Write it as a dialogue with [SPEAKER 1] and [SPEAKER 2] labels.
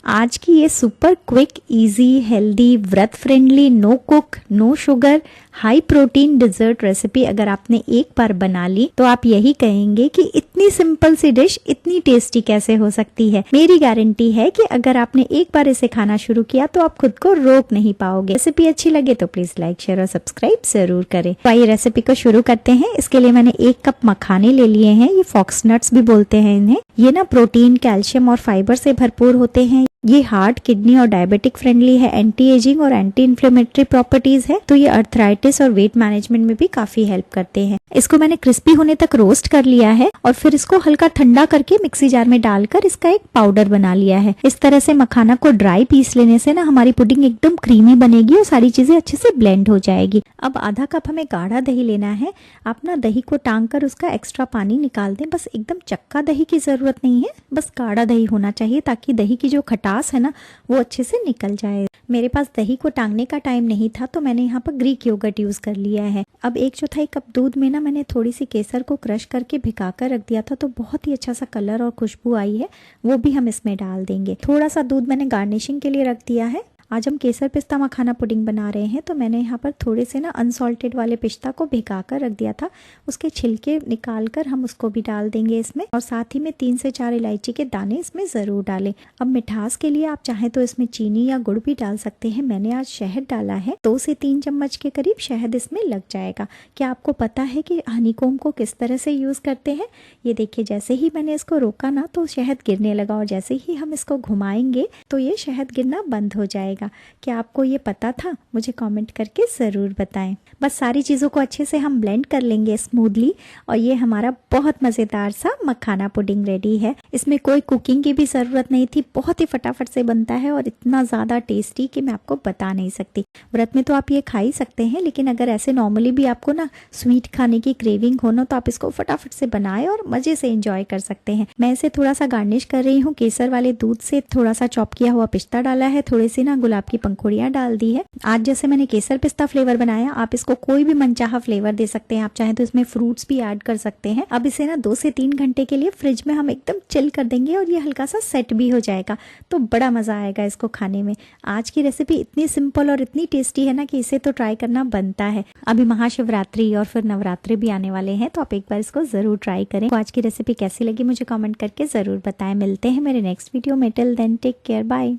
[SPEAKER 1] आज की ये सुपर क्विक इजी हेल्दी व्रत friendly no cook no sugar high protein dessert recipe अगर आपने एक बार बना ली तो आप यही कहेंगे कि इतनी सिंपल सी डिश इतनी टेस्टी कैसे हो सकती है। मेरी गारंटी है कि अगर आपने एक बार इसे खाना शुरू किया तो आप खुद को रोक नहीं पाओगे। रेसिपी अच्छी लगे तो प्लीज लाइक शेयर और सब्सक्राइब जरूर करें। तो आइए रेसिपी को शुरू करते हैं। इसके लिए मैंने 1 कप मखाने ले लिए हैं। ये फॉक्स नट्स भी बोलते हैं इन्हें। ये ना प्रोटीन कैल्शियम और फाइबर से भरपूर होते हैं। ये हार्ट किडनी और डायबिटिक फ्रेंडली है, एंटी एजिंग और एंटी इन्फ्लेमेटरी प्रॉपर्टीज है, तो ये अर्थराइटिस और वेट मैनेजमेंट में भी काफी हेल्प करते हैं। इसको मैंने क्रिस्पी होने तक रोस्ट कर लिया है और फिर इसको हल्का ठंडा करके मिक्सी जार में डालकर इसका एक पाउडर बना लिया है। इस तरह से मखाना को ड्राई पीस लेने से ना हमारी पुडिंग एकदम क्रीमी बनेगी और सारी चीजें अच्छे से ब्लेंड हो जाएगी। अब आधा कप हमें गाढ़ा दही लेना है। आप ना दही को टांग कर उसका एक्स्ट्रा पानी निकाल दें। बस एकदम चक्का दही की जरूरत नहीं है, बस गाढ़ा दही होना चाहिए ताकि दही की जो खटास है ना वो अच्छे से निकल जाए। मेरे पास दही को टांगने का टाइम नहीं था तो मैंने यहाँ पर ग्रीक योगर्ट यूज कर लिया है। अब 1/4 कप दूध में ना मैंने थोड़ी सी केसर को क्रश करके भिगा कर रख दिया था, तो बहुत ही अच्छा सा कलर और खुशबू आई है, वो भी हम इसमें डाल देंगे। थोड़ा सा दूध मैंने गार्निशिंग के लिए रख दिया है। आज हम केसर पिस्ता मखाना पुडिंग बना रहे हैं, तो मैंने यहाँ पर थोड़े से ना अनसॉल्टेड वाले पिस्ता को भिगा कर रख दिया था। उसके छिलके निकाल कर हम उसको भी डाल देंगे इसमें, और साथ ही में 3 से 4 इलायची के दाने इसमें ज़रूर डालें। अब मिठास के लिए आप चाहें तो इसमें चीनी या गुड़ भी डाल सकते हैं। मैंने आज शहद डाला है, 2 से 3 चम्मच के करीब शहद इसमें लग जाएगा। क्या आपको पता है कि हनीकॉम्ब को किस तरह से यूज़ करते हैं? ये देखिए, जैसे ही मैंने इसको रोका ना तो शहद गिरने लगा, और जैसे ही हम इसको घुमाएंगे तो ये शहद गिरना बंद हो जाएगा। क्या आपको ये पता था? मुझे कमेंट करके ज़रूर बताएं। बस सारी चीज़ों को अच्छे से हम ब्लेंड कर लेंगे स्मूथली, और ये हमारा बहुत मज़ेदार सा मखाना पुडिंग रेडी है। इसमें कोई कुकिंग की भी ज़रूरत नहीं थी, बहुत ही फटाफट से बनता है और इतना ज़्यादा टेस्टी कि मैं आपको बता नहीं सकती। व्रत में तो आप ये खा ही सकते हैं, लेकिन अगर ऐसे नॉर्मली भी आपको ना स्वीट खाने की क्रेविंग हो ना तो आप इसको फटाफट से बनाएं और मज़े से एंजॉय कर सकते हैं। मैं इसे थोड़ा सा गार्निश कर रही हूँ केसर वाले दूध से। थोड़ा सा चॉप किया हुआ पिस्ता डाला है, थोड़ी सी ना गुलाब की पंखुड़ियाँ डाल दी है। आज जैसे मैंने केसर पिस्ता फ्लेवर बनाया, आप इसको कोई भी मनचाहा फ्लेवर दे सकते हैं। आप चाहें तो इसमें फ्रूट्स भी ऐड कर सकते हैं। अब इसे ना 2 से 3 घंटे के लिए फ्रिज में हम एकदम चिल कर देंगे और ये हल्का सा सेट भी हो जाएगा, तो बड़ा मजा आएगा इसको खाने में। आज की रेसिपी इतनी सिंपल और इतनी टेस्टी है ना कि इसे तो ट्राई करना बनता है। अभी महाशिवरात्रि और फिर नवरात्रि भी आने वाले हैं, तो आप एक बार इसको जरूर ट्राई करें। तो आज की रेसिपी कैसी लगी मुझे कमेंट करके जरूर बताएं। मिलते हैं मेरे नेक्स्ट वीडियो में। Till then take care, bye.